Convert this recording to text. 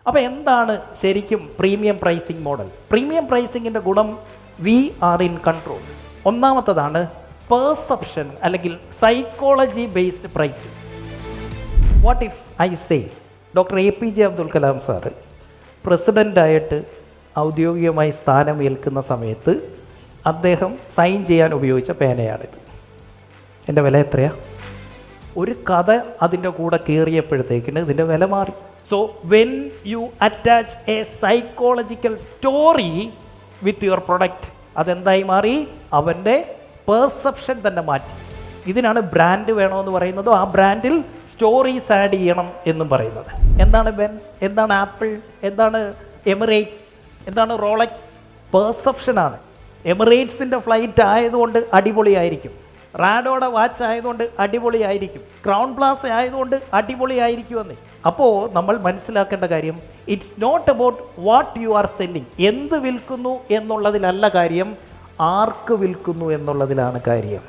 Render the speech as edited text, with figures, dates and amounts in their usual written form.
അപ്പോൾ എന്താണ് ശരിക്കും പ്രീമിയം പ്രൈസിങ് മോഡൽ? പ്രീമിയം പ്രൈസിങ്ങിൻ്റെ ഗുണം വി ആർ ഇൻ കൺട്രോൾ. ഒന്നാമത്തതാണ് പെർസെപ്ഷൻ അല്ലെങ്കിൽ psychology based pricing. What if I say doctor APJ Abdul Kalam sir പ്രസിഡൻ്റായിട്ട് ഔദ്യോഗികമായി സ്ഥാനമേൽക്കുന്ന സമയത്ത് അദ്ദേഹം സൈൻ ചെയ്യാൻ ഉപയോഗിച്ച പേനയാണിത്. എൻ്റെ വില എത്രയാണ്? ഒരു കഥ അതിൻ്റെ കൂടെ കയറിയപ്പോഴത്തേക്കിന് ഇതിൻ്റെ വില മാറി. So when you attach a psychological story with your product, അതെന്തായി മാറി? അവൻ്റെ പെർസെപ്ഷൻ തന്നെ മാറ്റി. ഇതിനാണ് ബ്രാൻഡ് വേണമെന്ന് പറയുന്നത്, ആ ബ്രാൻഡിൽ സ്റ്റോറീസ് ആഡ് ചെയ്യണം എന്നും പറയുന്നത്. എന്താണ് ബെൻസ്, എന്താണ് ആപ്പിൾ, എന്താണ് എമിറേറ്റ്സ്, എന്താണ് റോളക്സ്? പെർസെപ്ഷനാണ്. എമിറേറ്റ്സിൻ്റെ ഫ്ലൈറ്റ് ആയതുകൊണ്ട് അടിപൊളിയായിരിക്കും, റാഡോയുടെ വാച്ച് ആയതുകൊണ്ട് അടിപൊളിയായിരിക്കും, ക്രൗൺ പ്ലാസ ആയതുകൊണ്ട് അടിപൊളിയായിരിക്കുമെന്ന്. അപ്പോൾ നമ്മൾ മനസ്സിലാക്കേണ്ട കാര്യം, it's not about what you are selling, എന്ത് വിൽക്കുന്നു എന്നുള്ളതിലല്ല കാര്യം, ആർക്ക് വിൽക്കുന്നു എന്നുള്ളതിലാണ് കാര്യം.